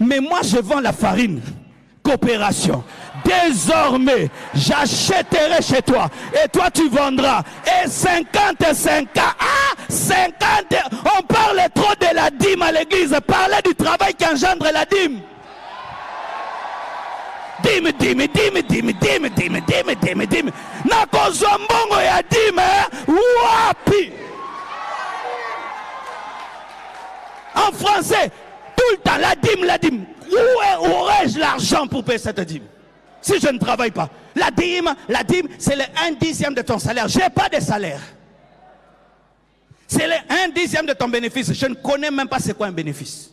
mais moi je vends la farine. Coopération. Désormais, j'achèterai chez toi et toi tu vendras. Et 50, on parle trop de la dîme à l'église. Parlez du travail qui engendre la dîme. Dîme. Nakozwa mbongo ya dîme, wapi. En français, tout le temps, la dîme. Où aurais-je l'argent pour payer cette dîme? Si je ne travaille pas. La dîme, c'est le 1/10 de ton salaire. Je n'ai pas de salaire. C'est le 1/10 de ton bénéfice. Je ne connais même pas c'est quoi un bénéfice.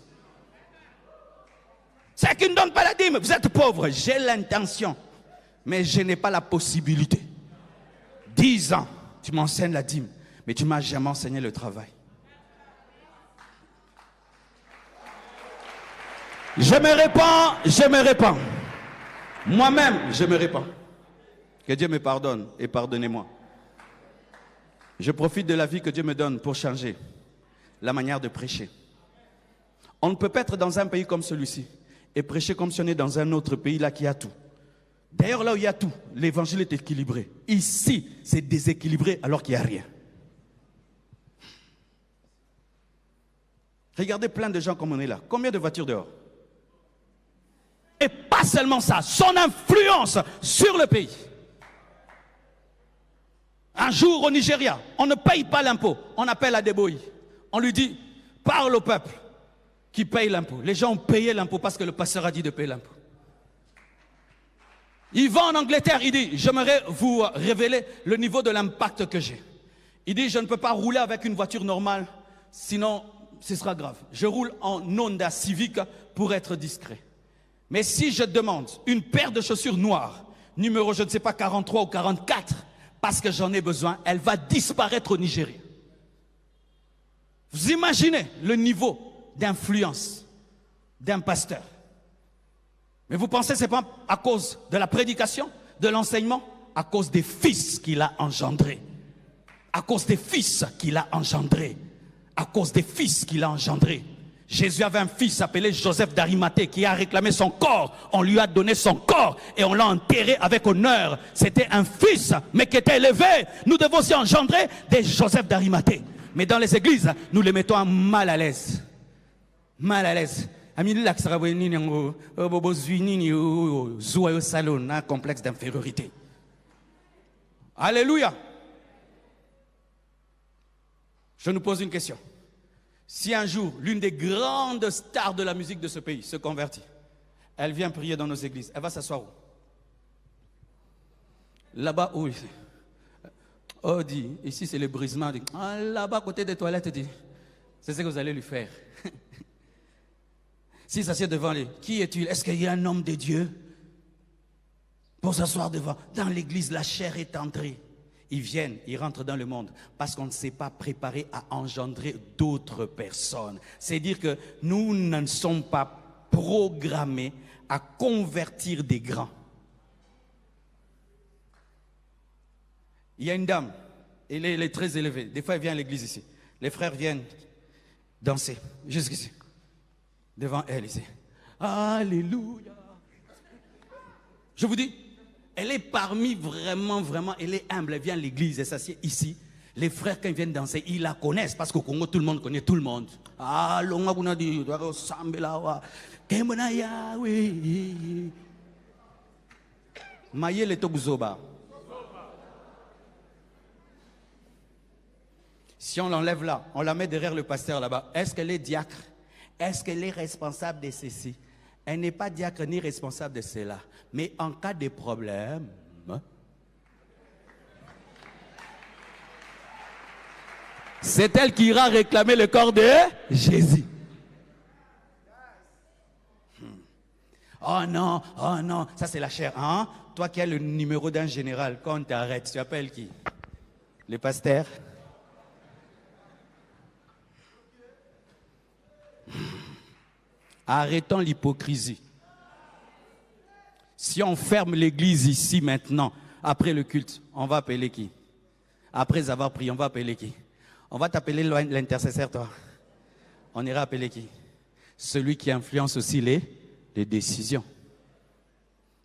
C'est qui ne donne pas la dîme. Vous êtes pauvre. J'ai l'intention, mais je n'ai pas la possibilité. 10 ans, tu m'enseignes la dîme, mais tu ne m'as jamais enseigné le travail. Je me répands. Moi-même, je me répands. Que Dieu me pardonne et pardonnez-moi. Je profite de la vie que Dieu me donne pour changer la manière de prêcher. On ne peut pas être dans un pays comme celui-ci et prêcher comme si on est dans un autre pays là qui a tout. D'ailleurs, là où il y a tout, l'évangile est équilibré. Ici, c'est déséquilibré alors qu'il n'y a rien. Regardez plein de gens comme on est là. Combien de voitures dehors? Et pas seulement ça, son influence sur le pays. Un jour au Nigeria, on ne paye pas l'impôt. On appelle Adeboyi. On lui dit, parle au peuple qui paye l'impôt. Les gens ont payé l'impôt parce que le pasteur a dit de payer l'impôt. Il va en Angleterre, il dit, j'aimerais vous révéler le niveau de l'impact que j'ai. Il dit, je ne peux pas rouler avec une voiture normale, sinon ce sera grave. Je roule en Honda Civic pour être discret. Mais si je demande une paire de chaussures noires, numéro je ne sais pas 43 ou 44, parce que j'en ai besoin, elle va disparaître au Nigeria. Vous imaginez le niveau d'influence d'un pasteur. Mais vous pensez que ce n'est pas à cause de la prédication, de l'enseignement, à cause des fils qu'il a engendrés. À cause des fils qu'il a engendrés. À cause des fils qu'il a engendrés. Jésus avait un fils appelé Joseph d'Arimathée qui a réclamé son corps. On lui a donné son corps et on l'a enterré avec honneur. C'était un fils, mais qui était élevé. Nous devons aussi engendrer des Joseph d'Arimathée. Mais dans les églises, nous les mettons mal à l'aise. Mal à l'aise. Un complexe d'infériorité. Alléluia. Je nous pose une question. Si un jour, l'une des grandes stars de la musique de ce pays se convertit, elle vient prier dans nos églises, elle va s'asseoir où? Là-bas, où? Oh, dit, ici c'est le brisement. Ah, là-bas, côté des toilettes, dit, c'est ce que vous allez lui faire. S'il s'assied devant lui, qui est-il? Est-ce qu'il y a un homme de Dieu pour s'asseoir devant? Dans l'église, la chair est entrée. Ils viennent, ils rentrent dans le monde parce qu'on ne s'est pas préparé à engendrer d'autres personnes. C'est-à-dire que nous ne sommes pas programmés à convertir des grands. Il y a une dame, elle est très élevée. Des fois, elle vient à l'église ici. Les frères viennent danser jusqu'ici, devant elle ici. Alléluia. Je vous dis, elle est parmi vraiment, elle est humble. Elle vient à l'église, elle s'assied ici. Les frères, quand ils viennent danser, ils la connaissent parce qu'au Congo, tout le monde connaît tout le monde. Ah, l'onga dit, sambela, kemonaya, oui. Maye le tobuzoba. Si on l'enlève là, on la met derrière le pasteur là-bas, est-ce qu'elle est diacre? Est-ce qu'elle est responsable de ceci? Elle n'est pas diacre ni responsable de cela. Mais en cas de problème, c'est elle qui ira réclamer le corps de Jésus. Oh non, ça c'est la chair. Hein? Toi qui as le numéro d'un général, quand on t'arrête, tu appelles qui? Le pasteur? Arrêtons l'hypocrisie. Si on ferme l'église ici maintenant, après le culte, on va appeler qui? Après avoir prié, on va appeler qui? On va t'appeler l'intercesseur, toi. On ira appeler qui? Celui qui influence aussi les décisions.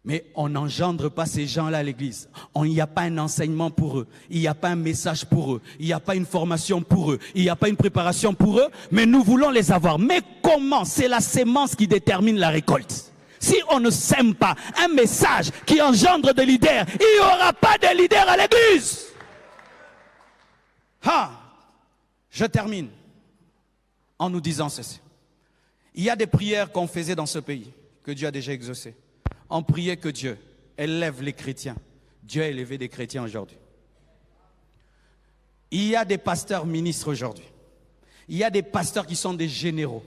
Mais on n'engendre pas ces gens-là à l'église. Il n'y a pas un enseignement pour eux. Il n'y a pas un message pour eux. Il n'y a pas une formation pour eux. Il n'y a pas une préparation pour eux. Mais nous voulons les avoir. Mais comment? C'est la sémence qui détermine la récolte. Si on ne sème pas un message qui engendre des leaders, il n'y aura pas de leaders à l'église. Je termine en nous disant ceci. Il y a des prières qu'on faisait dans ce pays, que Dieu a déjà exaucées. On priait que Dieu élève les chrétiens. Dieu a élevé des chrétiens aujourd'hui. Il y a des pasteurs ministres aujourd'hui. Il y a des pasteurs qui sont des généraux.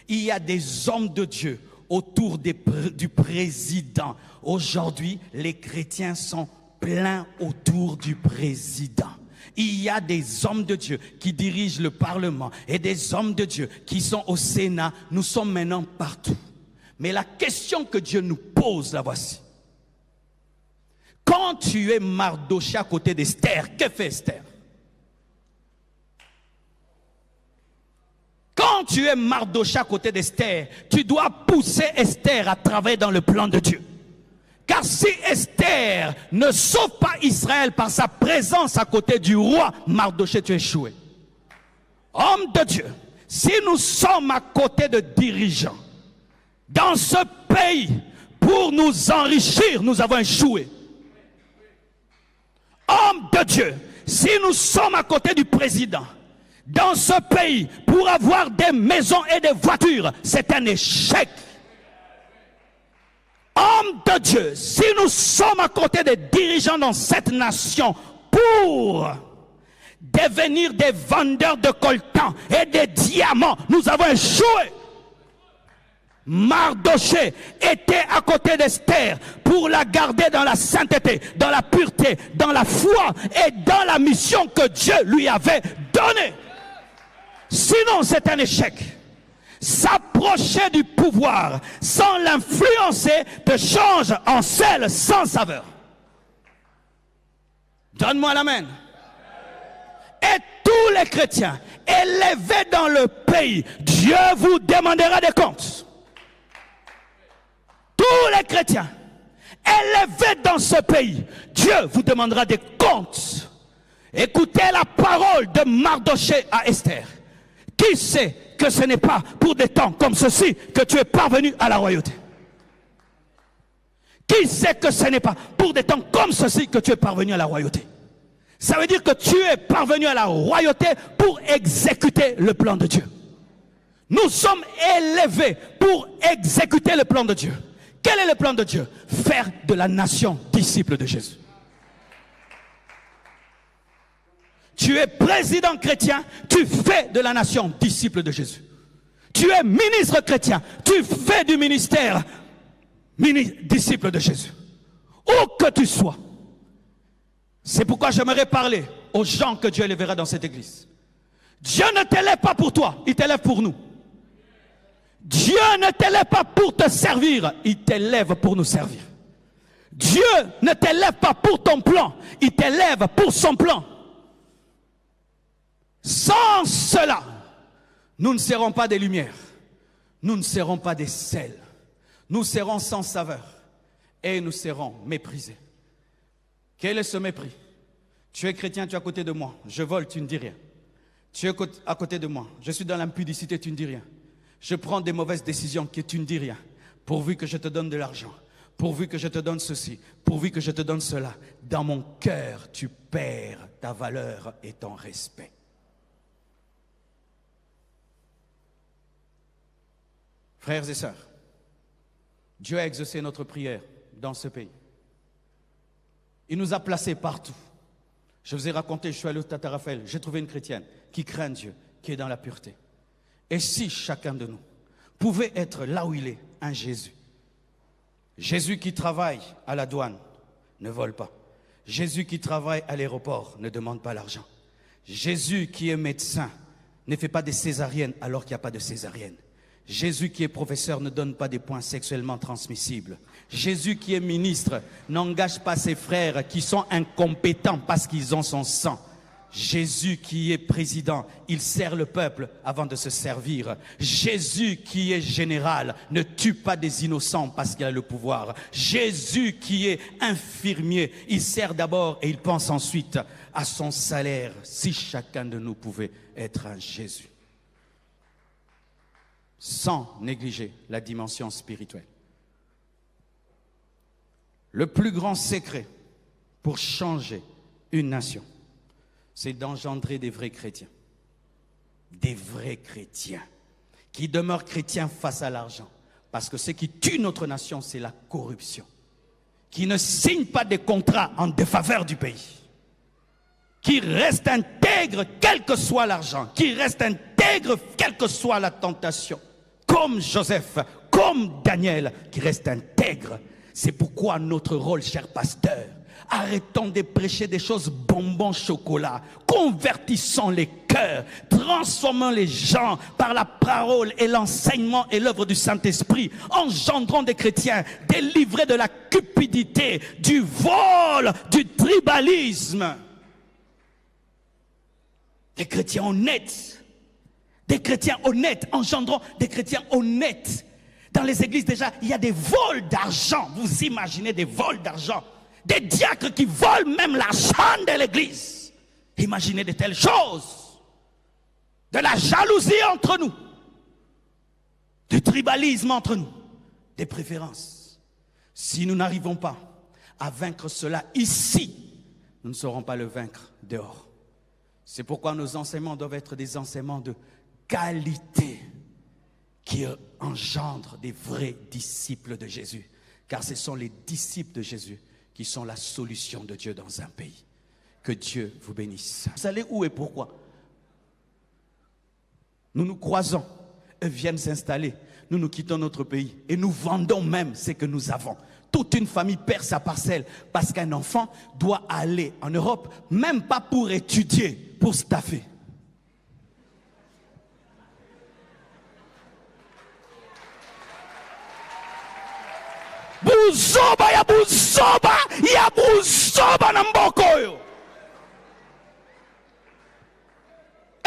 Il y a des hommes de Dieu autour du président. Aujourd'hui, les chrétiens sont pleins autour du président. Il y a des hommes de Dieu qui dirigent le Parlement et des hommes de Dieu qui sont au Sénat. Nous sommes maintenant partout. Mais la question que Dieu nous pose, la voici. Quand tu es Mardochée à côté d'Esther, que fait Esther? Quand tu es Mardochée à côté d'Esther, tu dois pousser Esther à travailler dans le plan de Dieu. Car si Esther ne sauve pas Israël par sa présence à côté du roi, Mardochée, tu es échoué. Homme de Dieu, si nous sommes à côté de dirigeants, dans ce pays, pour nous enrichir, nous avons échoué. Homme de Dieu, si nous sommes à côté du président, dans ce pays, pour avoir des maisons et des voitures, c'est un échec. Homme de Dieu, si nous sommes à côté des dirigeants dans cette nation, pour devenir des vendeurs de coltan et des diamants, nous avons échoué. Mardochée était à côté d'Esther pour la garder dans la sainteté, dans la pureté, dans la foi et dans la mission que Dieu lui avait donnée. Sinon, c'est un échec. S'approcher du pouvoir sans l'influencer te change en sel sans saveur. Donne-moi l'amen. Et tous les chrétiens élevés dans le pays, Dieu vous demandera des comptes. Tous les chrétiens élevés dans ce pays, Dieu vous demandera des comptes. Écoutez la parole de Mardochée à Esther. Qui sait que ce n'est pas pour des temps comme ceci que tu es parvenu à la royauté? Qui sait que ce n'est pas pour des temps comme ceci que tu es parvenu à la royauté? Ça veut dire que tu es parvenu à la royauté pour exécuter le plan de Dieu. Nous sommes élevés pour exécuter le plan de Dieu. Quel est le plan de Dieu? Faire de la nation disciple de Jésus. Tu es président chrétien, tu fais de la nation disciple de Jésus. Tu es ministre chrétien, tu fais du ministère disciple de Jésus. Où que tu sois. C'est pourquoi j'aimerais parler aux gens que Dieu élèvera dans cette église. Dieu ne t'élève pas pour toi, il t'élève pour nous. Dieu ne t'élève pas pour te servir, il t'élève pour nous servir. Dieu ne t'élève pas pour ton plan, il t'élève pour son plan. Sans cela, nous ne serons pas des lumières, nous ne serons pas des sels, nous serons sans saveur et nous serons méprisés. Quel est ce mépris? Tu es chrétien, tu es à côté de moi, je vole, tu ne dis rien. Tu es à côté de moi, je suis dans l'impudicité, tu ne dis rien. Je prends des mauvaises décisions que tu ne dis rien, pourvu que je te donne de l'argent, pourvu que je te donne ceci, pourvu que je te donne cela. Dans mon cœur, tu perds ta valeur et ton respect. Frères et sœurs, Dieu a exaucé notre prière dans ce pays. Il nous a placés partout. Je vous ai raconté, je suis allé au Tata Raphaël, j'ai trouvé une chrétienne qui craint Dieu, qui est dans la pureté. Et si chacun de nous pouvait être là où il est, un Jésus. Jésus qui travaille à la douane ne vole pas. Jésus qui travaille à l'aéroport ne demande pas l'argent. Jésus qui est médecin ne fait pas des césariennes alors qu'il n'y a pas de césarienne. Jésus qui est professeur ne donne pas des points sexuellement transmissibles. Jésus qui est ministre n'engage pas ses frères qui sont incompétents parce qu'ils ont son sang. Jésus qui est président, il sert le peuple avant de se servir. Jésus qui est général ne tue pas des innocents parce qu'il a le pouvoir. Jésus qui est infirmier, il sert d'abord et il pense ensuite à son salaire. Si chacun de nous pouvait être un Jésus, sans négliger la dimension spirituelle. Le plus grand secret pour changer une nation, c'est d'engendrer des vrais chrétiens. Des vrais chrétiens qui demeurent chrétiens face à l'argent. Parce que ce qui tue notre nation, c'est la corruption. Qui ne signent pas des contrats en défaveur du pays. Qui restent intègres quel que soit l'argent. Qui restent intègres quelle que soit la tentation. Comme Joseph, comme Daniel, qui restent intègres. C'est pourquoi notre rôle, cher pasteur, arrêtons de prêcher des choses bonbons chocolat, convertissons les cœurs, transformons les gens par la parole et l'enseignement et l'œuvre du Saint-Esprit, engendrons des chrétiens délivrés de la cupidité, du vol, du tribalisme. Des chrétiens honnêtes, engendrons des chrétiens honnêtes. Dans les églises déjà, il y a des vols d'argent. Vous imaginez des vols d'argent. Des diacres qui volent même l'argent de l'église. Imaginez de telles choses. De la jalousie entre nous. Du tribalisme entre nous. Des préférences. Si nous n'arrivons pas à vaincre cela ici, nous ne saurons pas le vaincre dehors. C'est pourquoi nos enseignements doivent être des enseignements de qualité qui engendrent des vrais disciples de Jésus. Car ce sont les disciples de Jésus qui sont la solution de Dieu dans un pays. Que Dieu vous bénisse. Vous savez où et pourquoi? Nous nous croisons, eux viennent s'installer, nous quittons notre pays et nous vendons même ce que nous avons. Toute une famille perd sa parcelle parce qu'un enfant doit aller en Europe, même pas pour étudier, pour staffer. Buzoba ya buzoba na mboko yo.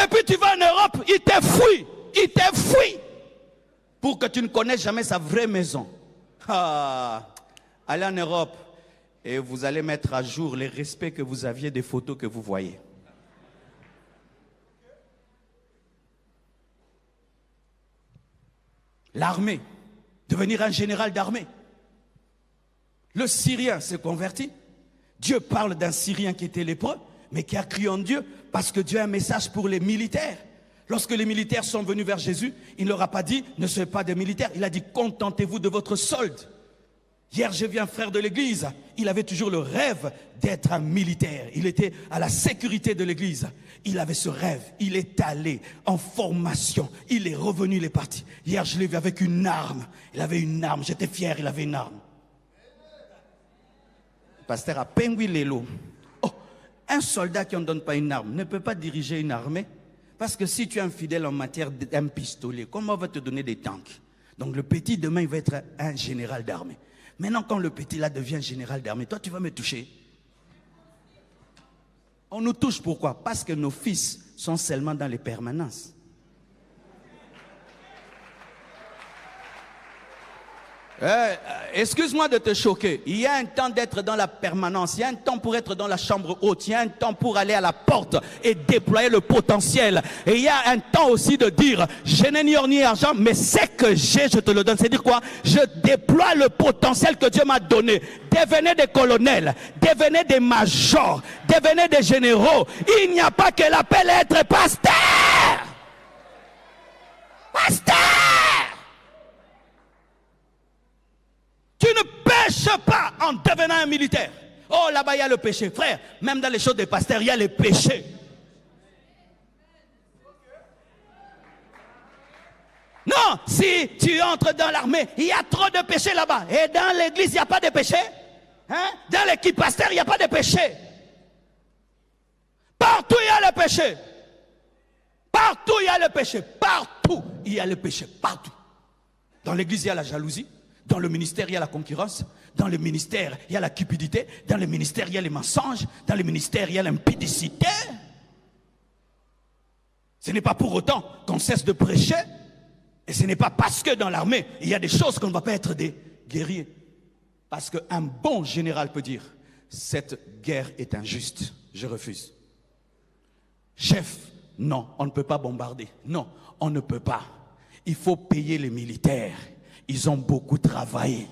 Et puis tu vas en Europe, il te fuit pour que tu ne connaisses jamais sa vraie maison. Allez en Europe et vous allez mettre à jour les respects que vous aviez des photos que vous voyez. L'armée, devenir un général d'armée. Le Syrien s'est converti. Dieu parle d'un Syrien qui était lépreux, mais qui a crié en Dieu parce que Dieu a un message pour les militaires. Lorsque les militaires sont venus vers Jésus, il ne leur a pas dit « ne soyez pas des militaires ». Il a dit « contentez-vous de votre solde ». Hier, j'ai vu un frère de l'église, il avait toujours le rêve d'être un militaire. Il était à la sécurité de l'église. Il avait ce rêve, il est allé en formation, il est revenu, il est parti. Hier, je l'ai vu avec une arme. Il avait une arme, j'étais fier, il avait une arme. Pasteur à Pengui Lelo. Oh, un soldat qui ne donne pas une arme ne peut pas diriger une armée. Parce que si tu es infidèle en matière d'un pistolet, comment on va te donner des tanks? Donc le petit, demain, il va être un général d'armée. Maintenant, quand le petit là devient général d'armée, toi, tu vas me toucher. On nous touche pourquoi? Parce que nos fils sont seulement dans les permanences. Excuse-moi de te choquer. Il y a un temps d'être dans la permanence. Il y a un temps pour être dans la chambre haute. Il y a un temps pour aller à la porte et déployer le potentiel. Et il y a un temps aussi de dire, je n'ai ni or ni argent, mais ce que j'ai, je te le donne. C'est dire quoi? Je déploie le potentiel que Dieu m'a donné. Devenez des colonels, devenez des majors, devenez des généraux. Il n'y a pas que l'appel à être pasteur. Pasteur! Tu ne pêches pas en devenant un militaire. Oh, là-bas, il y a le péché. Frère, même dans les choses des pasteurs, il y a les péchés. Non, si tu entres dans l'armée, il y a trop de péchés là-bas. Et dans l'église, il n'y a pas de péché. Hein? Dans l'équipe pasteur, il n'y a pas de péché. Partout, il y a le péché. Partout, il y a le péché. Partout, il y a le péché. Partout. Dans l'église, il y a la jalousie. Dans le ministère, il y a la concurrence. Dans le ministère, il y a la cupidité. Dans le ministère, il y a les mensonges. Dans le ministère, il y a l'impudicité. Ce n'est pas pour autant qu'on cesse de prêcher. Et ce n'est pas parce que dans l'armée, il y a des choses qu'on ne va pas être des guerriers. Parce qu'un bon général peut dire, cette guerre est injuste, je refuse. Chef, non, on ne peut pas bombarder. Non, on ne peut pas. Il faut payer les militaires. Ils ont beaucoup travaillé.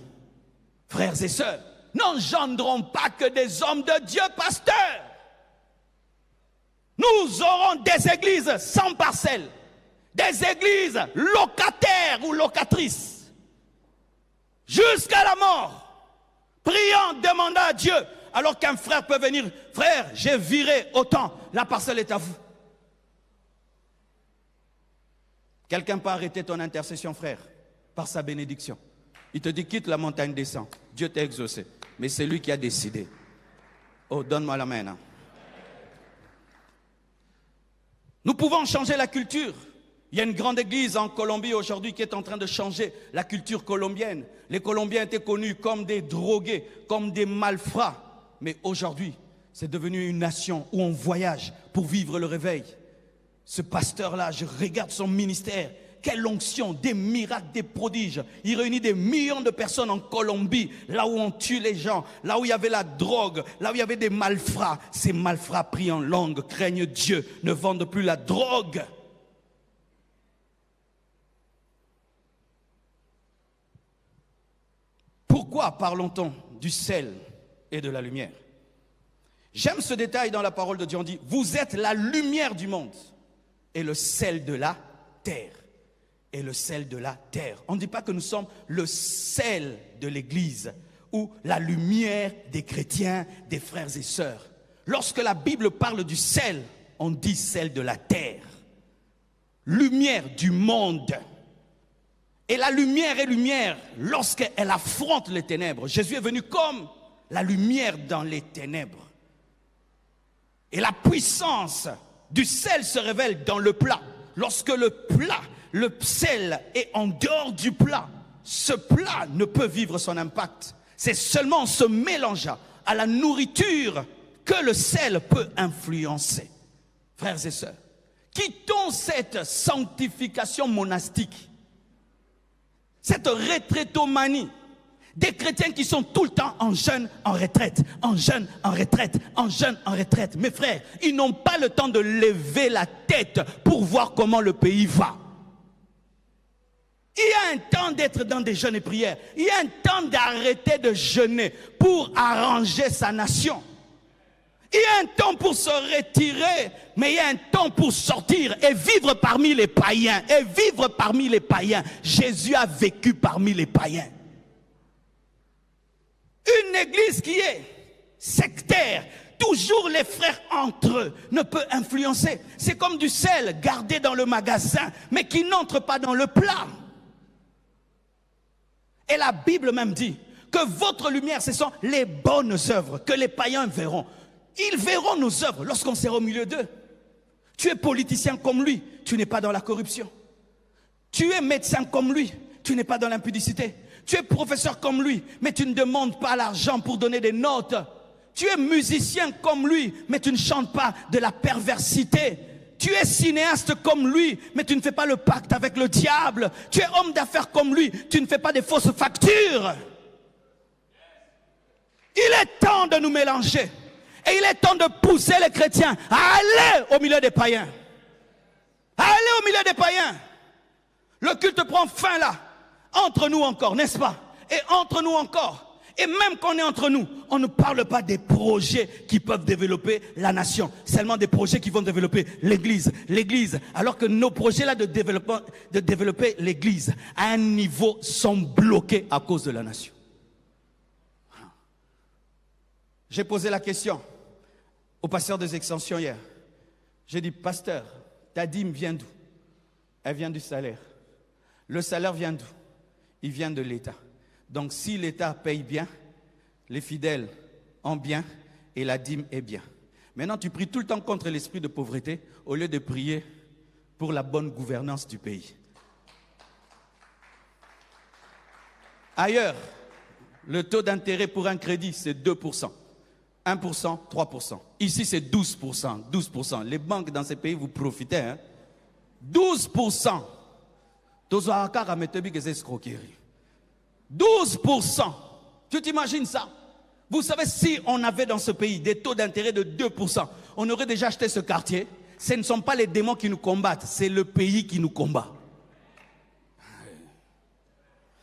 Frères et sœurs, n'engendrons pas que des hommes de Dieu pasteurs. Nous aurons des églises sans parcelles, des églises locataires ou locatrices, jusqu'à la mort, priant, demandant à Dieu, alors qu'un frère peut venir, frère, j'ai viré autant, la parcelle est à vous. Quelqu'un peut arrêter ton intercession, frère, par sa bénédiction. Il te dit, quitte la montagne, descend. Dieu t'a exaucé. Mais c'est lui qui a décidé. Oh, donne-moi la main. Hein. Nous pouvons changer la culture. Il y a une grande église en Colombie aujourd'hui qui est en train de changer la culture colombienne. Les Colombiens étaient connus comme des drogués, comme des malfrats. Mais aujourd'hui, c'est devenu une nation où on voyage pour vivre le réveil. Ce pasteur-là, je regarde son ministère. Quelle onction, des miracles, des prodiges. Il réunit des millions de personnes en Colombie, là où on tue les gens, là où il y avait la drogue, là où il y avait des malfrats. Ces malfrats prient en langue, craignent Dieu, ne vendent plus la drogue. Pourquoi parlons-on du sel et de la lumière? J'aime ce détail dans la parole de Dieu. On dit, vous êtes la lumière du monde et le sel de la terre. Et le sel de la terre. On ne dit pas que nous sommes le sel de l'Église ou la lumière des chrétiens, des frères et sœurs. Lorsque la Bible parle du sel, on dit sel de la terre. Lumière du monde. Et la lumière est lumière lorsqu'elle affronte les ténèbres. Jésus est venu comme la lumière dans les ténèbres. Et la puissance du sel se révèle dans le plat. Lorsque le sel est en dehors du plat, ce plat ne peut vivre son impact. C'est seulement en se mélangeant à la nourriture que le sel peut influencer. Frères et sœurs, quittons cette sanctification monastique, cette retraitomanie des chrétiens qui sont tout le temps en jeûne, en retraite, en jeûne, en retraite, en jeûne, en retraite. Mes frères, ils n'ont pas le temps de lever la tête pour voir comment le pays va. Il y a un temps d'être dans des jeûnes et prières. Il y a un temps d'arrêter de jeûner pour arranger sa nation. Il y a un temps pour se retirer, mais il y a un temps pour sortir et vivre parmi les païens. Et vivre parmi les païens. Jésus a vécu parmi les païens. Une église qui est sectaire, toujours les frères entre eux, ne peut influencer. C'est comme du sel gardé dans le magasin, mais qui n'entre pas dans le plat. Et la Bible même dit que votre lumière, ce sont les bonnes œuvres que les païens verront. Ils verront nos œuvres lorsqu'on sera au milieu d'eux. Tu es politicien comme lui, tu n'es pas dans la corruption. Tu es médecin comme lui, tu n'es pas dans l'impudicité. Tu es professeur comme lui, mais tu ne demandes pas l'argent pour donner des notes. Tu es musicien comme lui, mais tu ne chantes pas de la perversité. Tu es cinéaste comme lui, mais tu ne fais pas le pacte avec le diable. Tu es homme d'affaires comme lui, tu ne fais pas des fausses factures. Il est temps de nous mélanger. Et il est temps de pousser les chrétiens à aller au milieu des païens. À aller au milieu des païens. Le culte prend fin là. Entre nous encore, n'est-ce pas? Et entre nous encore. Et même quand on est entre nous, on ne parle pas des projets qui peuvent développer la nation. Seulement des projets qui vont développer l'église. L'église. Alors que nos projets là de développer l'église à un niveau sont bloqués à cause de la nation. J'ai posé la question au pasteur des extensions hier. J'ai dit, pasteur, ta dîme vient d'où? Elle vient du salaire. Le salaire vient d'où? Il vient de l'État. Donc si l'État paye bien, les fidèles ont bien et la dîme est bien. Maintenant, tu pries tout le temps contre l'esprit de pauvreté au lieu de prier pour la bonne gouvernance du pays. Ailleurs, le taux d'intérêt pour un crédit, c'est 2%. 1%, 3%. Ici, c'est 12%. 12%. Les banques dans ces pays, vous profitez. Hein? 12%. 12%. Tu t'imagines ça? Vous savez, si on avait dans ce pays des taux d'intérêt de 2%, on aurait déjà acheté ce quartier. Ce ne sont pas les démons qui nous combattent, c'est le pays qui nous combat.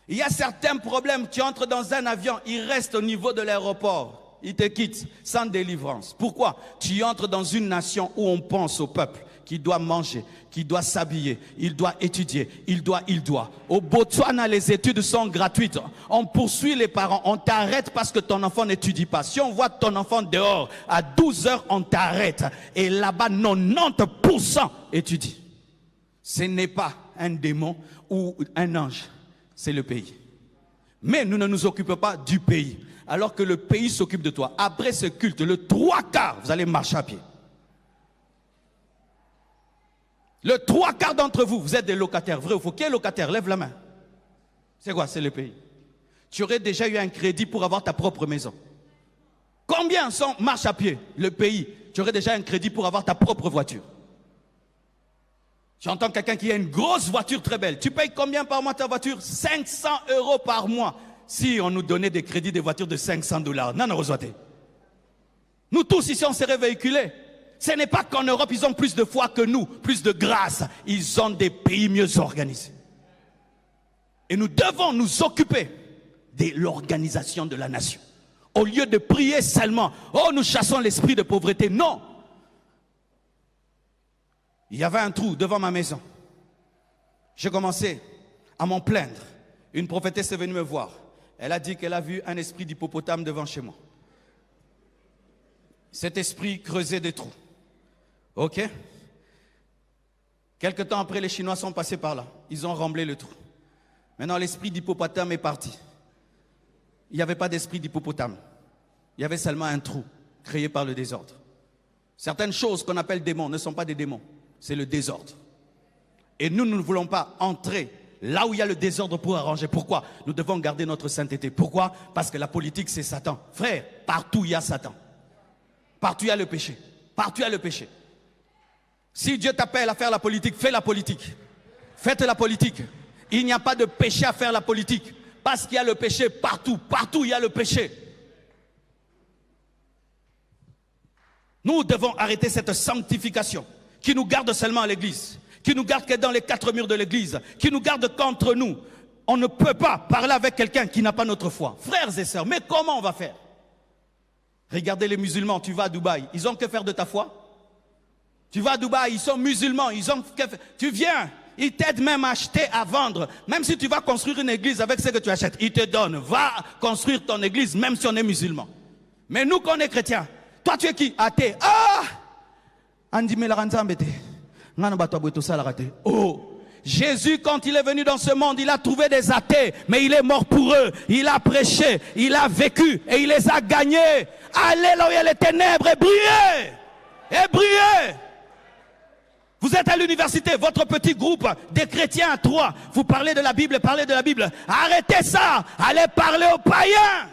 Il y a certains problèmes. Tu entres dans un avion, il reste au niveau de l'aéroport. Il te quitte sans délivrance. Pourquoi? Tu entres dans une nation où on pense au peuple qui doit manger, qui doit s'habiller, il doit étudier, il doit. Au Botswana, les études sont gratuites. On poursuit les parents, on t'arrête parce que ton enfant n'étudie pas. Si on voit ton enfant dehors à 12 heures, on t'arrête. Et là-bas, 90% étudient. Ce n'est pas un démon ou un ange, c'est le pays. Mais nous ne nous occupons pas du pays, alors que le pays s'occupe de toi. Après ce culte, le 3/4, vous allez marcher à pied. Le 3/4 d'entre vous, vous êtes des locataires. Vrai ou faux? Qui est locataire? Lève la main. C'est quoi? C'est le pays. Tu aurais déjà eu un crédit pour avoir ta propre maison. Combien sont marche à pied? Le pays. Tu aurais déjà un crédit pour avoir ta propre voiture. J'entends quelqu'un qui a une grosse voiture très belle. Tu payes combien par mois ta voiture? 500 € par mois. Si on nous donnait des crédits de voitures de 500 $, non, non, nous tous ici, on serait véhiculés. Ce n'est pas qu'en Europe, ils ont plus de foi que nous, plus de grâce. Ils ont des pays mieux organisés. Et nous devons nous occuper de l'organisation de la nation. Au lieu de prier seulement, oh, nous chassons l'esprit de pauvreté. Non. Il y avait un trou devant ma maison. J'ai commencé à m'en plaindre. Une prophétesse est venue me voir. Elle a dit qu'elle a vu un esprit d'hippopotame devant chez moi. Cet esprit creusait des trous. Ok? Quelque temps après, les Chinois sont passés par là. Ils ont remblé le trou. Maintenant, l'esprit d'hippopotame est parti. Il n'y avait pas d'esprit d'hippopotame. Il y avait seulement un trou créé par le désordre. Certaines choses qu'on appelle démons ne sont pas des démons. C'est le désordre. Et nous ne voulons pas entrer là où il y a le désordre pour arranger. Pourquoi? Nous devons garder notre sainteté. Pourquoi? Parce que la politique, c'est Satan. Frère, partout il y a Satan. Partout il y a le péché. Partout il y a le péché. Si Dieu t'appelle à faire la politique, fais la politique. Faites la politique. Il n'y a pas de péché à faire la politique. Parce qu'il y a le péché partout. Partout il y a le péché. Nous devons arrêter cette sanctification qui nous garde seulement à l'église, qui nous garde que dans les 4 murs de l'église, qui nous garde qu'entre nous. On ne peut pas parler avec quelqu'un qui n'a pas notre foi. Frères et sœurs, mais comment on va faire? Regardez les musulmans, tu vas à Dubaï, ils ont que faire de ta foi? Tu vas à Dubaï, ils sont musulmans, ils ont que faire. Tu viens, ils t'aident même à acheter, à vendre. Même si tu vas construire une église avec ce que tu achètes, ils te donnent. Va construire ton église, même si on est musulman. Mais nous, qu'on est chrétiens, toi tu es qui? Athée. Ah! Oh! Jésus, quand il est venu dans ce monde, il a trouvé des athées, mais il est mort pour eux. Il a prêché, il a vécu et il les a gagnés. Allez là où il y a les ténèbres et brillez! Et brillez! Vous êtes à l'université, votre petit groupe des chrétiens à 3, vous parlez de la Bible, parlez de la Bible. Arrêtez ça! Allez parler aux païens!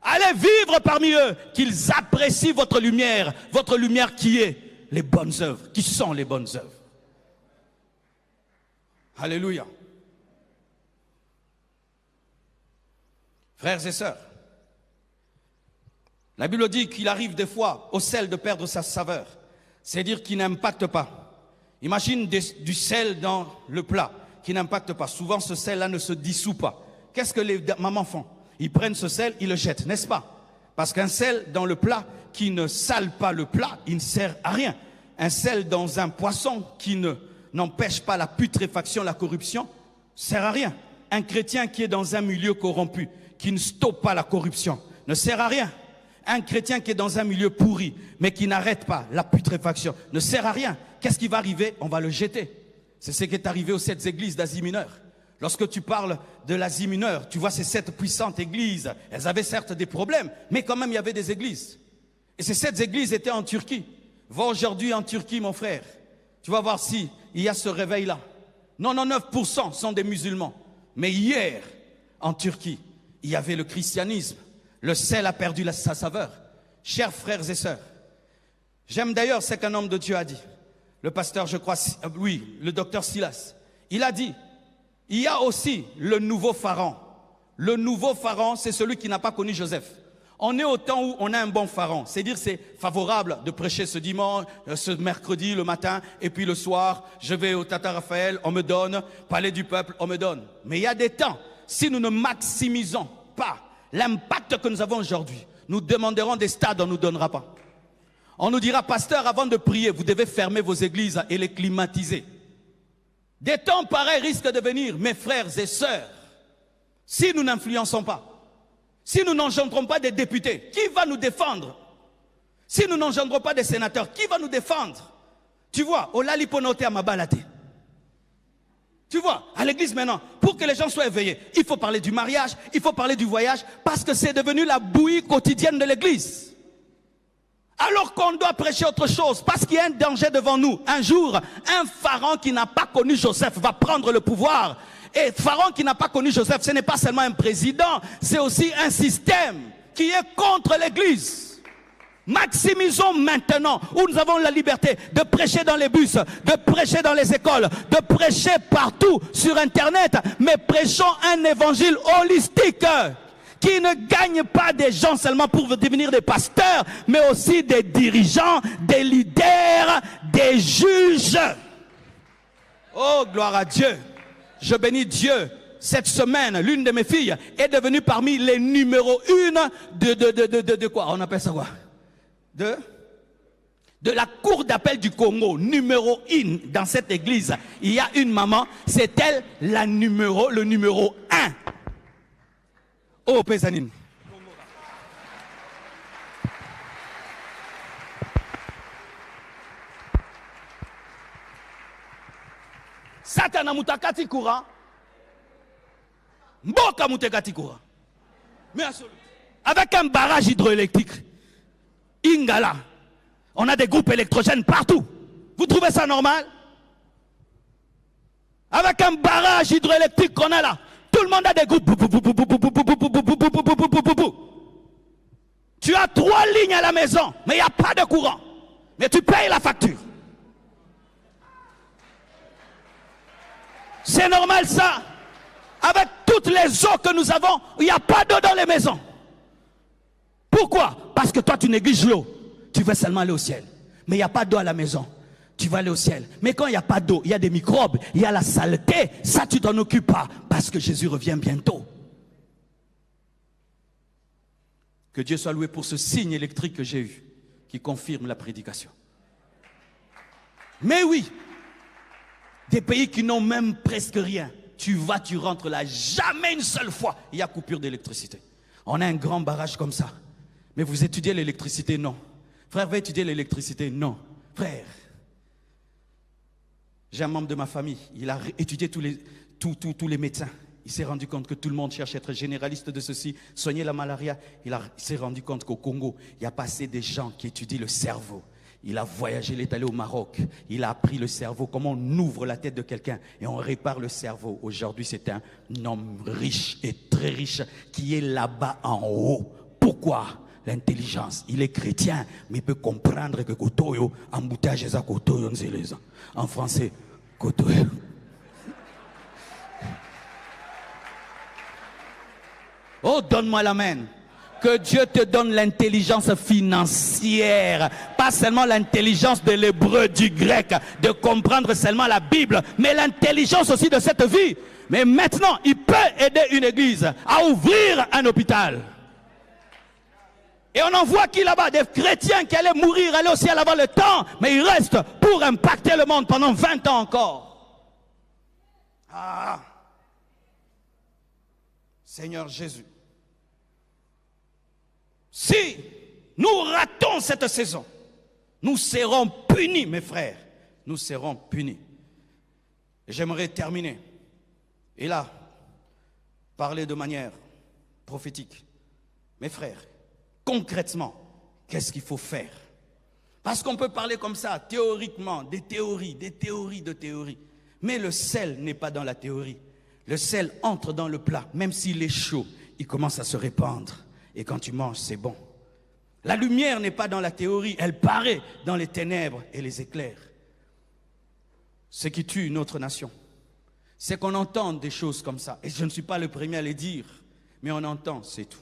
Allez vivre parmi eux, qu'ils apprécient votre lumière qui est les bonnes œuvres, qui sont les bonnes œuvres. Alléluia. Frères et sœurs, la Bible dit qu'il arrive des fois au sel de perdre sa saveur, c'est-à-dire qu'il n'impacte pas. Imagine du sel dans le plat qui n'impacte pas. Souvent, ce sel-là ne se dissout pas. Qu'est-ce que les mamans font? Ils prennent ce sel, ils le jettent, n'est-ce pas? Parce qu'un sel dans le plat qui ne sale pas le plat, il ne sert à rien. Un sel dans un poisson qui n'empêche pas la putréfaction, la corruption, sert à rien. Un chrétien qui est dans un milieu corrompu, qui ne stoppe pas la corruption, ne sert à rien. Un chrétien qui est dans un milieu pourri, mais qui n'arrête pas la putréfaction, ne sert à rien. Qu'est-ce qui va arriver? On va le jeter. C'est ce qui est arrivé aux 7 églises d'Asie mineure. Lorsque tu parles de l'Asie mineure, tu vois ces 7 puissantes églises. Elles avaient certes des problèmes, mais quand même il y avait des églises. Et ces 7 églises étaient en Turquie. Va aujourd'hui en Turquie, mon frère. Tu vas voir si il y a ce réveil-là. 99% sont des musulmans. Mais hier, en Turquie, il y avait le christianisme. Le sel a perdu sa saveur. Chers frères et sœurs, j'aime d'ailleurs ce qu'un homme de Dieu a dit. le pasteur, je crois, oui, le docteur Silas, il a dit, il y a aussi le nouveau pharaon. Le nouveau pharaon, c'est celui qui n'a pas connu Joseph. On est au temps où on a un bon pharaon. C'est-à-dire c'est favorable de prêcher ce dimanche, ce mercredi, le matin, et puis le soir, je vais au Tata Raphaël, on me donne, Palais du Peuple, on me donne. Mais il y a des temps, si nous ne maximisons pas l'impact que nous avons aujourd'hui, nous demanderons des stades, on ne nous donnera pas. On nous dira, pasteur, avant de prier, vous devez fermer vos églises et les climatiser. Des temps pareils risquent de venir, mes frères et sœurs, si nous n'influençons pas. Si nous n'engendrons pas des députés, qui va nous défendre? Si nous n'engendrons pas des sénateurs, qui va nous défendre? Tu vois, au laliponoté à ma balade. Tu vois, à l'église maintenant, pour que les gens soient éveillés, il faut parler du mariage, il faut parler du voyage, parce que c'est devenu la bouillie quotidienne de l'église. Alors qu'on doit prêcher autre chose, parce qu'il y a un danger devant nous. Un jour, un pharaon qui n'a pas connu Joseph va prendre le pouvoir. Et pharaon qui n'a pas connu Joseph, ce n'est pas seulement un président, c'est aussi un système qui est contre l'église. Maximisons maintenant, où nous avons la liberté de prêcher dans les bus, de prêcher dans les écoles, de prêcher partout sur Internet, mais prêchons un évangile holistique qui ne gagne pas des gens seulement pour devenir des pasteurs, mais aussi des dirigeants, des leaders, des juges. Oh, gloire à Dieu! Je bénis Dieu. Cette semaine, l'une de mes filles est devenue parmi les numéros 1 de quoi? On appelle ça quoi? De la cour d'appel du Congo, numéro 1 dans cette église. Il y a une maman, c'est elle le numéro 1. Oh, Pézanine. Satana mutakati courant. Mboka mutakati courant. Mais avec un barrage hydroélectrique, Ingala, on a des groupes électrogènes partout. Vous trouvez ça normal? Avec un barrage hydroélectrique qu'on a là, tout le monde a des groupes. Tu as 3 lignes à la maison, mais il n'y a pas de courant. Mais tu payes la facture. C'est normal ça. Avec toutes les eaux que nous avons, il n'y a pas d'eau dans les maisons. Pourquoi? Parce que toi tu négliges l'eau. Tu veux seulement aller au ciel. Mais il n'y a pas d'eau à la maison. Tu vas aller au ciel. Mais quand il n'y a pas d'eau, il y a des microbes, il y a la saleté. Ça tu t'en occupes pas. Parce que Jésus revient bientôt. Que Dieu soit loué pour ce signe électrique que j'ai eu, qui confirme la prédication. Mais oui, des pays qui n'ont même presque rien. Tu vas, tu rentres là, jamais une seule fois, il y a coupure d'électricité. On a un grand barrage comme ça. Mais vous étudiez l'électricité? Non. Frère, va étudier l'électricité? Non. Frère, j'ai un membre de ma famille, il a étudié tous les médecins. Il s'est rendu compte que tout le monde cherche à être généraliste de ceci, soigner la malaria. Il s'est rendu compte qu'au Congo, il n'y a pas assez de gens qui étudient le cerveau. Il a voyagé, il est allé au Maroc. Il a appris le cerveau, comment on ouvre la tête de quelqu'un et on répare le cerveau. Aujourd'hui, c'est un homme riche et très riche qui est là-bas en haut. Pourquoi? L'intelligence. Il est chrétien, mais il peut comprendre que Kotoyo, embouteillage est à Kotoyo, en français, Kotoyo. Oh, donne-moi la main. Que Dieu te donne l'intelligence financière, pas seulement l'intelligence de l'hébreu, du grec, de comprendre seulement la Bible, mais l'intelligence aussi de cette vie. Mais maintenant, il peut aider une église à ouvrir un hôpital. Et on en voit qui là-bas, des chrétiens qui allaient mourir, aller au ciel avant le temps, mais ils restent pour impacter le monde pendant 20 ans encore. Ah, Seigneur Jésus. Si nous ratons cette saison, nous serons punis, mes frères. Nous serons punis. J'aimerais terminer. Et là, parler de manière prophétique. Mes frères, concrètement, qu'est-ce qu'il faut faire? Parce qu'on peut parler comme ça, théoriquement, des théories. Mais le sel n'est pas dans la théorie. Le sel entre dans le plat, même s'il est chaud, il commence à se répandre. Et quand tu manges, c'est bon. La lumière n'est pas dans la théorie, elle paraît dans les ténèbres et les éclairs. Ce qui tue une autre nation, c'est qu'on entende des choses comme ça. Et je ne suis pas le premier à les dire, mais on entend, c'est tout.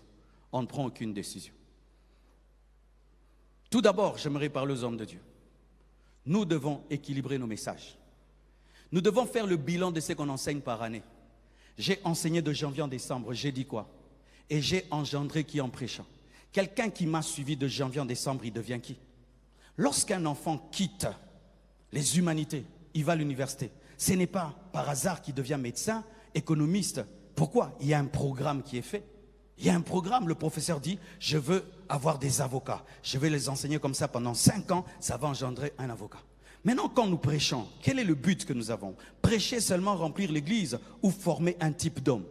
On ne prend aucune décision. Tout d'abord, j'aimerais parler aux hommes de Dieu. Nous devons équilibrer nos messages. Nous devons faire le bilan de ce qu'on enseigne par année. J'ai enseigné de janvier en décembre, j'ai dit quoi? Et j'ai engendré qui en prêchant? Quelqu'un qui m'a suivi de janvier en décembre, il devient qui? Lorsqu'un enfant quitte les humanités, il va à l'université. Ce n'est pas par hasard qu'il devient médecin, économiste. Pourquoi? Il y a un programme qui est fait. Il y a un programme, le professeur dit, je veux avoir des avocats. Je vais les enseigner comme ça pendant 5 ans, ça va engendrer un avocat. Maintenant, quand nous prêchons, quel est le but que nous avons? Prêcher seulement, remplir l'église ou former un type d'homme?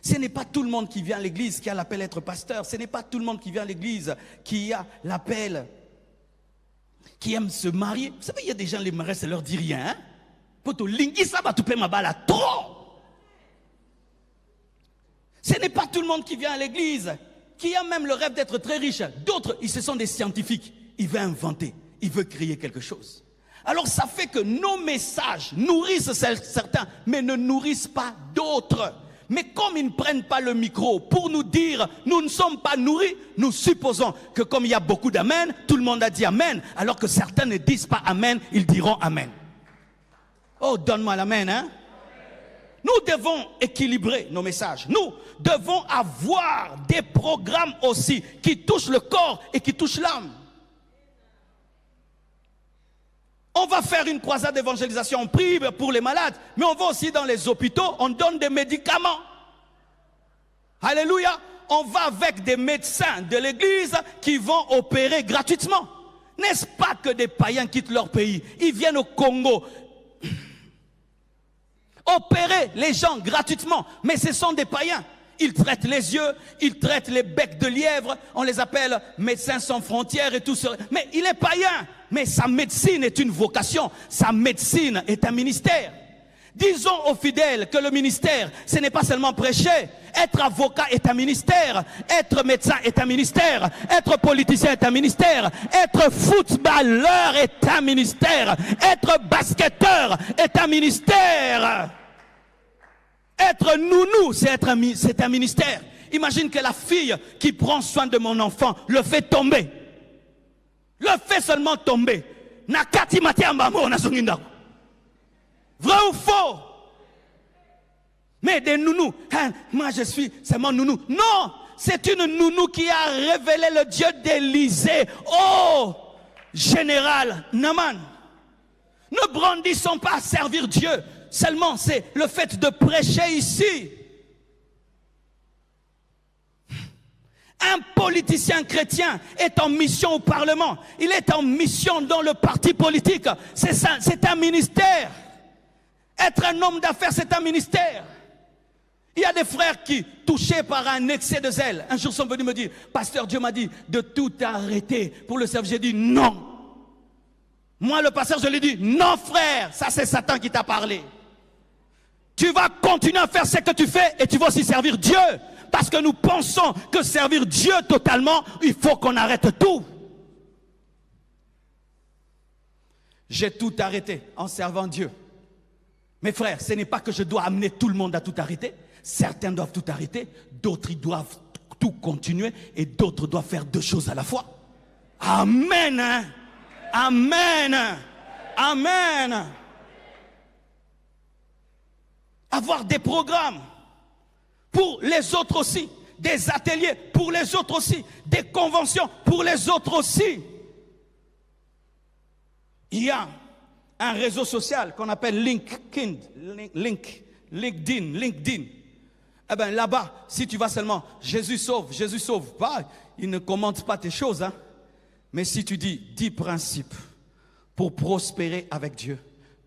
Ce n'est pas tout le monde qui vient à l'église qui a l'appel à être pasteur. Ce n'est pas tout le monde qui vient à l'église qui a l'appel, qui aime se marier. Vous savez, il y a des gens, les mariés, ça leur dit rien. Poto lingi, ça va tout payer ma balle trop. Ce n'est pas tout le monde qui vient à l'église qui a même le rêve d'être très riche. D'autres, ils se sont des scientifiques. Ils veulent inventer, ils veulent créer quelque chose. Alors ça fait que nos messages nourrissent certains, mais ne nourrissent pas d'autres. Mais comme ils ne prennent pas le micro pour nous dire nous ne sommes pas nourris, nous supposons que comme il y a beaucoup d'amen, tout le monde a dit amen, alors que certains ne disent pas amen, ils diront amen. Oh, donne-moi l'amen, hein? Nous devons équilibrer nos messages. Nous devons avoir des programmes aussi qui touchent le corps et qui touchent l'âme. On va faire une croisade d'évangélisation, on prie pour les malades, mais on va aussi dans les hôpitaux, on donne des médicaments. Alléluia. On va avec des médecins de l'église qui vont opérer gratuitement. N'est-ce pas que des païens quittent leur pays? Ils viennent au Congo opérer les gens gratuitement, mais ce sont des païens. Ils traitent les yeux, ils traitent les becs de lièvre, on les appelle médecins sans frontières et tout ça. Mais il est païen, mais sa médecine est une vocation, sa médecine est un ministère. Disons aux fidèles que le ministère, ce n'est pas seulement prêcher. Être avocat est un ministère, être médecin est un ministère, être politicien est un ministère, être footballeur est un ministère, être basketteur est un ministère. Être nounou, c'est un ministère. Imagine que la fille qui prend soin de mon enfant le fait tomber. Le fait seulement tomber. Vrai ou faux? Mais des nounous, hein, moi je suis, c'est mon nounou. Non, c'est une nounou qui a révélé le Dieu d'Élysée. Oh, général Naman. Ne brandissons pas à servir Dieu. Seulement, c'est le fait de prêcher ici. Un politicien chrétien est en mission au Parlement. Il est en mission dans le parti politique. C'est ça, c'est un ministère. Être un homme d'affaires, c'est un ministère. Il y a des frères qui, touchés par un excès de zèle, un jour sont venus me dire, pasteur, Dieu m'a dit de tout arrêter pour le servir. J'ai dit non. Moi, le pasteur, je lui ai dit, non frère, ça c'est Satan qui t'a parlé. Tu vas continuer à faire ce que tu fais et tu vas aussi servir Dieu. Parce que nous pensons que servir Dieu totalement, il faut qu'on arrête tout. J'ai tout arrêté en servant Dieu. Mes frères, ce n'est pas que je dois amener tout le monde à tout arrêter. Certains doivent tout arrêter, d'autres ils doivent tout continuer et d'autres doivent faire 2 choses à la fois. Amen. Hein? Amen. Amen. Avoir des programmes pour les autres aussi, des ateliers pour les autres aussi, des conventions pour les autres aussi. Il y a un réseau social qu'on appelle LinkedIn. Eh bien là-bas, si tu vas seulement Jésus sauve, bah, il ne commente pas tes choses. Hein. Mais si tu dis 10 principes pour prospérer avec Dieu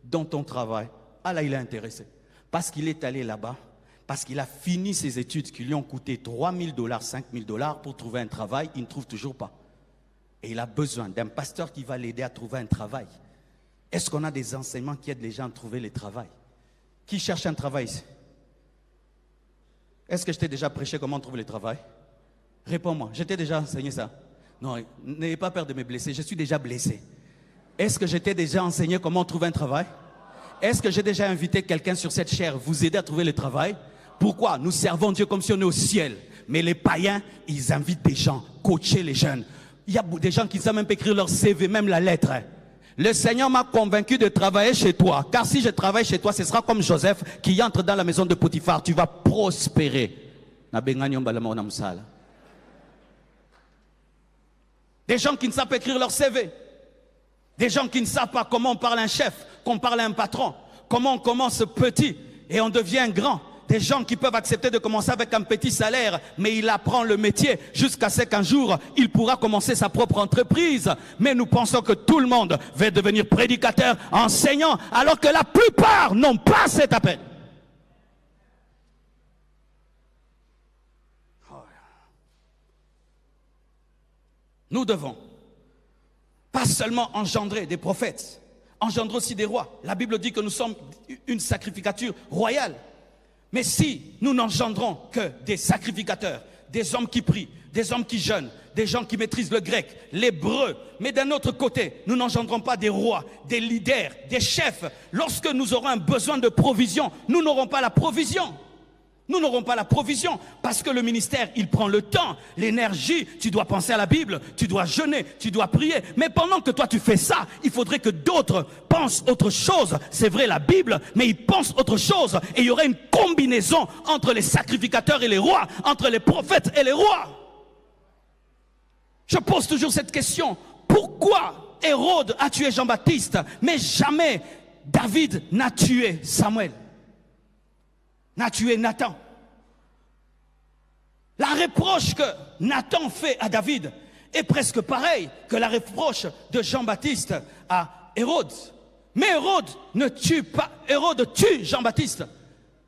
dans ton travail, ah là il est intéressé. Parce qu'il est allé là-bas, parce qu'il a fini ses études qui lui ont coûté $3 000, $5 000 pour trouver un travail, il ne trouve toujours pas. Et il a besoin d'un pasteur qui va l'aider à trouver un travail. Est-ce qu'on a des enseignements qui aident les gens à trouver le travail? Qui cherche un travail ici? Est-ce que je t'ai déjà prêché comment trouver le travail? Réponds-moi, je t'ai déjà enseigné ça. Non, n'ayez pas peur de me blesser, je suis déjà blessé. Est-ce que j'étais déjà enseigné comment trouver un travail? Est-ce que j'ai déjà invité quelqu'un sur cette chaire vous aider à trouver le travail? Pourquoi? Nous servons Dieu comme si on est au ciel. Mais les païens, ils invitent des gens, coacher les jeunes. Il y a des gens qui ne savent même pas écrire leur CV, même la lettre. Le Seigneur m'a convaincu de travailler chez toi. Car si je travaille chez toi, ce sera comme Joseph qui entre dans la maison de Potiphar. Tu vas prospérer. Des gens qui ne savent pas écrire leur CV. Des gens qui ne savent pas comment on parle à un chef, qu'on parle à un patron. Comment on commence petit et on devient grand. Des gens qui peuvent accepter de commencer avec un petit salaire, mais il apprend le métier jusqu'à ce qu'un jour, il pourra commencer sa propre entreprise. Mais nous pensons que tout le monde va devenir prédicateur, enseignant, alors que la plupart n'ont pas cet appel. Nous devons pas seulement engendrer des prophètes, engendrer aussi des rois. La Bible dit que nous sommes une sacrificature royale. Mais si nous n'engendrons que des sacrificateurs, des hommes qui prient, des hommes qui jeûnent, des gens qui maîtrisent le grec, l'hébreu, mais d'un autre côté, nous n'engendrons pas des rois, des leaders, des chefs. Lorsque nous aurons un besoin de provision, nous n'aurons pas la provision. Nous n'aurons pas la provision parce que le ministère, il prend le temps, l'énergie. Tu dois penser à la Bible, tu dois jeûner, tu dois prier. Mais pendant que toi tu fais ça, il faudrait que d'autres pensent autre chose. C'est vrai la Bible, mais ils pensent autre chose. Et il y aurait une combinaison entre les sacrificateurs et les rois, entre les prophètes et les rois. Je pose toujours cette question. Pourquoi Hérode a tué Jean-Baptiste, mais jamais David n'a tué Samuel? N'a tué Nathan. La reproche que Nathan fait à David est presque pareille que la reproche de Jean-Baptiste à Hérode. Mais Hérode ne tue pas, Hérode tue Jean-Baptiste,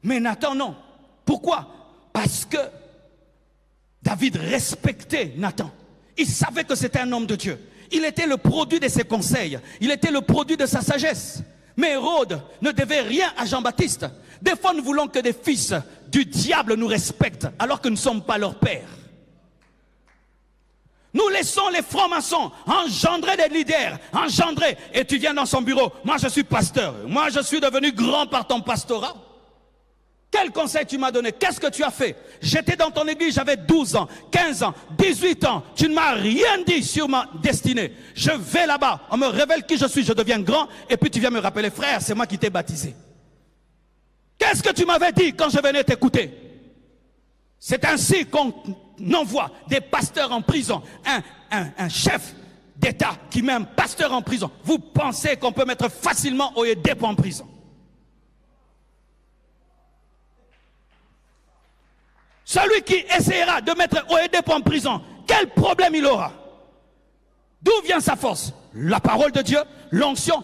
mais Nathan non. Pourquoi? Parce que David respectait Nathan. Il savait que c'était un homme de Dieu. Il était le produit de ses conseils. Il était le produit de sa sagesse. Mais Hérode ne devait rien à Jean-Baptiste. Des fois, nous voulons que des fils du diable nous respectent, alors que nous ne sommes pas leur père. Nous laissons les francs-maçons engendrer des leaders, engendrer. Et tu viens dans son bureau. Moi, je suis pasteur. Moi, je suis devenu grand par ton pastorat. Quel conseil tu m'as donné? Qu'est-ce que tu as fait? J'étais dans ton église, j'avais 12 ans, 15 ans, 18 ans. Tu ne m'as rien dit sur ma destinée. Je vais là-bas, on me révèle qui je suis, je deviens grand. Et puis tu viens me rappeler, frère, c'est moi qui t'ai baptisé. Qu'est-ce que tu m'avais dit quand je venais t'écouter? C'est ainsi qu'on envoie des pasteurs en prison. Un chef d'État qui met un pasteur en prison. Vous pensez qu'on peut mettre facilement Oyedepo en prison? Celui qui essaiera de mettre Oyedepo en prison, quel problème il aura? D'où vient sa force? La parole de Dieu, l'onction.